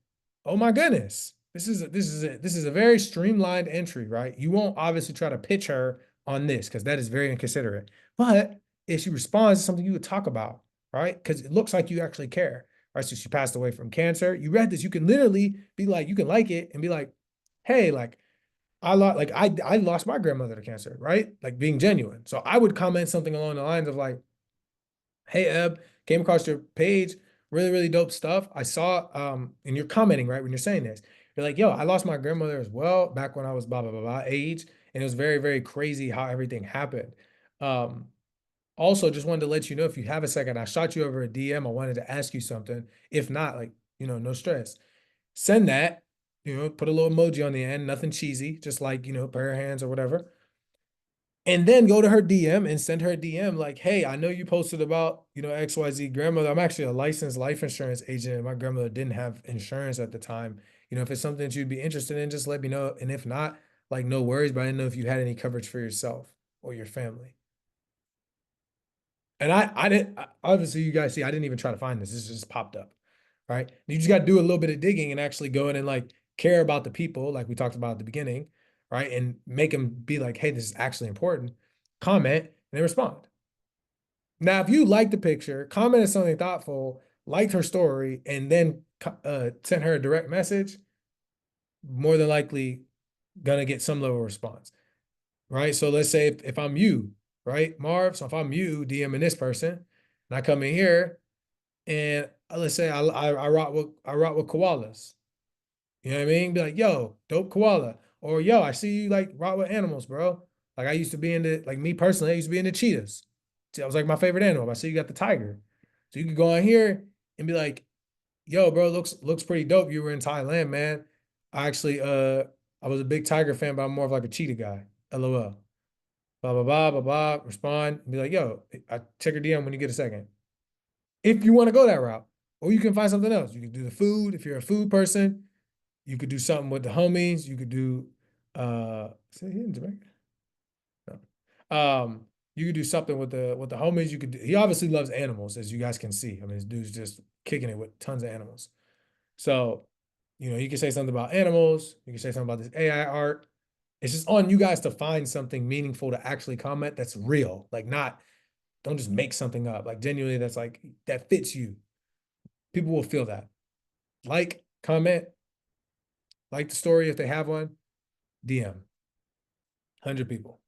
Oh my goodness. This is a very streamlined entry, right? You won't obviously try to pitch her on this because that is very inconsiderate. But if she responds to something you would talk about, right? Because it looks like you actually care, right? So she passed away from cancer. You read this, you can literally be like, you can like it and be like, hey, like I lost my grandmother to cancer, right? Like being genuine. So I would comment something along the lines of like, hey Eb, came across your page, really, really dope stuff. I saw and you're commenting, right? When you're saying this, you're like, yo, I lost my grandmother as well back when I was blah blah blah blah age. And it was very, very crazy how everything happened. Um, Also just wanted to let you know if you have a second, I shot you over a DM. I wanted to ask you something. If not, like, no stress. Send that, put a little emoji on the end, nothing cheesy, just like, pair of hands or whatever. And then go to her DM and send her a DM like, hey, I know you posted about, XYZ grandmother. I'm actually a licensed life insurance agent, and my grandmother didn't have insurance at the time. If it's something that you'd be interested in, just let me know. And if not, like, no worries, but I didn't know if you had any coverage for yourself or your family. And I didn't, obviously, you guys see, I didn't even try to find this. This just popped up, right? You just got to do a little bit of digging and actually go in and like care about the people, like we talked about at the beginning, right? And make them be like, hey, this is actually important. Comment and then respond. Now, if you like the picture, commented something thoughtful, liked her story, and then sent her a direct message, more than likely gonna get some level of response, right? So let's say if I'm you, right, Marv. So if I'm you DMing this person, and I come in here and let's say I rock with koalas. You know what I mean? Be like, yo, dope koala. Or yo, I see you like rock with animals, bro. Like I used to be into, like me personally, I used to be into cheetahs. That was like my favorite animal. I see you got the tiger. So you could go on here and be like, yo, bro, looks pretty dope. You were in Thailand, man. I actually I was a big tiger fan, but I'm more of like a cheetah guy. LOL. Blah blah blah blah blah. Respond. Be like, yo, I check your DM when you get a second. If you want to go that route. Or you can find something else. You could do the food if you're a food person. You could do something with the homies. You could do is he in Jamaica? No. You could do something with the homies. You could he obviously loves animals, as you guys can see. I mean, this dude's just kicking it with tons of animals. So, you can say something about animals. You can say something about this AI art. It's just on you guys to find something meaningful to actually comment that's real. Like don't just make something up. Like genuinely that's like that fits you. People will feel that. Like, comment, like the story if they have one, DM. 100 people.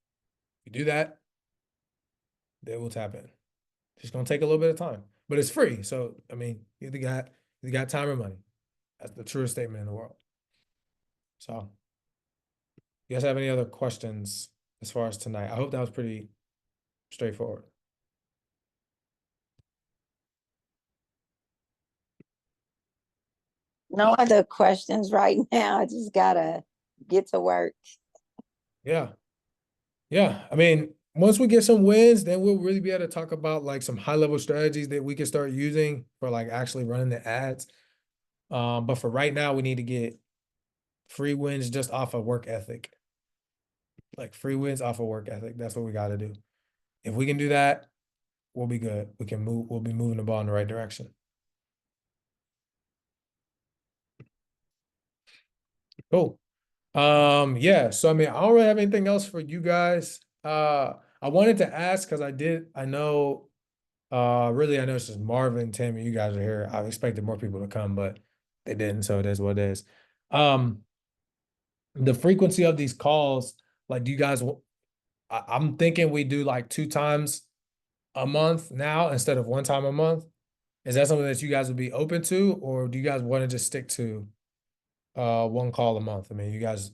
You do that, they will tap in. Just gonna take a little bit of time. But it's free. So I mean, you got time or money. That's the truest statement in the world. So you guys have any other questions as far as tonight? I hope that was pretty straightforward. No other questions right now. I just gotta get to work. Yeah. Yeah. I mean, once we get some wins, then we'll really be able to talk about like some high level strategies that we can start using for like actually running the ads. But for right now, we need to get free wins just off of work ethic. Like free wins off of work ethic. That's what we got to do. If we can do that, we'll be good. We'll be moving the ball in the right direction. Cool. Yeah, so I mean, I don't really have anything else for you guys. I wanted to ask because I know really I know it's just Marvin, Tammy, you guys are here. I expected more people to come, but they didn't, so it is what it is. Um, the frequency of these calls, like do you guys I'm thinking we do like 2 times a month now instead of 1 time a month. Is that something that you guys would be open to, or do you guys want to just stick to one call a month? I mean, you guys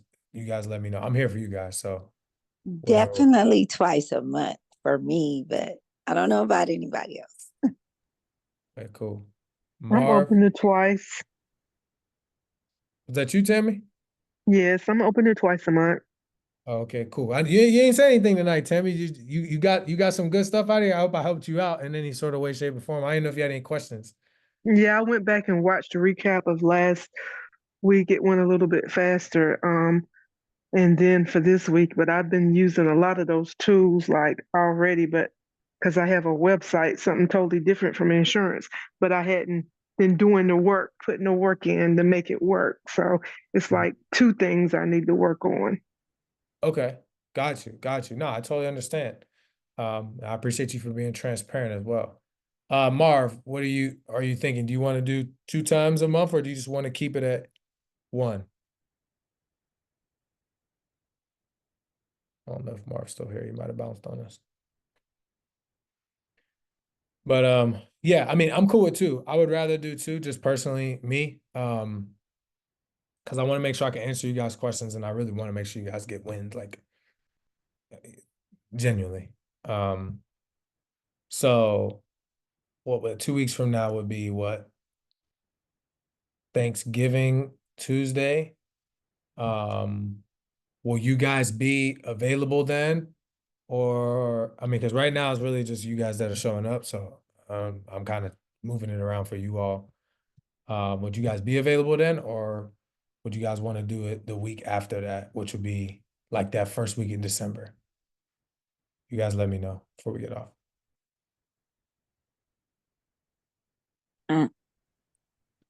let me know. I'm here for you guys, so whatever. Definitely twice a month for me, but I don't know about anybody else. Okay, cool. I'm Marv, open to twice. was that you, Tammy? Yes, I'm open to twice a month. Oh, okay, cool. You ain't say anything tonight, Tammy. You got some good stuff out of here. I hope I helped you out in any sort of way, shape, or form. I didn't know if you had any questions. Yeah, I went back and watched the recap of last week. It went a little bit faster. And then for this week, but I've been using a lot of those tools like already, but because I have a website, something totally different from insurance, but I hadn't been doing the work, putting the work in to make it work. So it's Mhm. like two things I need to work on. Okay, got you. No, I totally understand. I appreciate you for being transparent as well. Marv, are you thinking? Do you want to do 2 times a month, or do you just want to keep it at one? I don't know if Marv's still here. He might have bounced on us. But yeah, I mean, I'm cool with two. I would rather do two, just personally, me. Because I want to make sure I can answer you guys' questions, and I really want to make sure you guys get wins, like genuinely. Um, so what 2 weeks from now would be what? Thanksgiving Tuesday. Um, will you guys be available then? Or I mean, because right now it's really just you guys that are showing up, so I'm kind of moving it around for you all. Would you guys be available then, or would you guys want to do it the week after that, which would be like that first week in December? You guys let me know before we get off. Mm,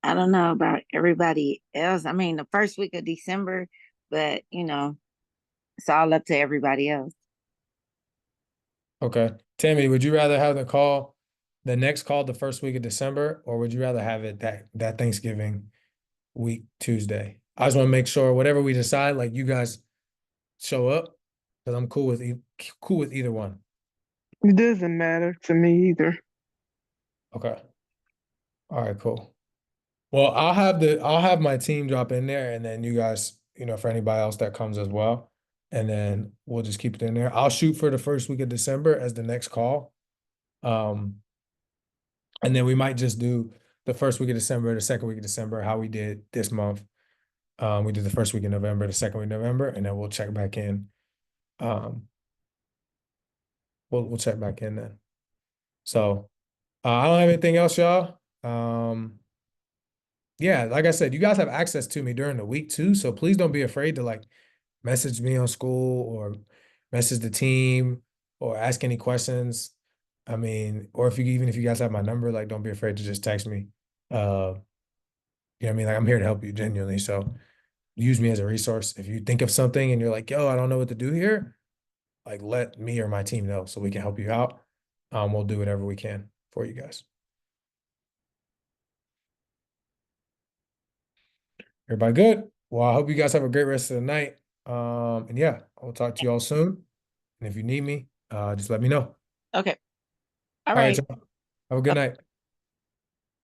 I don't know about everybody else. I mean, the first week of December, but it's all up to everybody else. Okay. Tammy, would you rather have the next call the first week of December, or would you rather have it that Thanksgiving week Tuesday? I just want to make sure whatever we decide, like you guys show up, because I'm cool with either one. It doesn't matter to me either. Okay. All right, cool. Well, I'll have my team drop in there, and then you guys, for anybody else that comes as well, and then we'll just keep it in there. I'll shoot for the first week of December as the next call. Um, and then we might just do the first week of December, the second week of December, how we did this month. We did the first week of November, the second week of November, and then we'll check back in. Um, we'll check back in then. So I don't have anything else, y'all. Yeah, like I said, you guys have access to me during the week too, so please don't be afraid to like message me on school or message the team or ask any questions. I mean, or if you even if you guys have my number, like don't be afraid to just text me. You know what I mean? Like I'm here to help you genuinely. So use me as a resource. If you think of something and you're like, yo, I don't know what to do here, like let me or my team know so we can help you out. We'll do whatever we can for you guys. Everybody good? Well, I hope you guys have a great rest of the night. And yeah, I'll talk to you all soon. And if you need me, just let me know. Okay. All All right, right. y'all. Have a good night.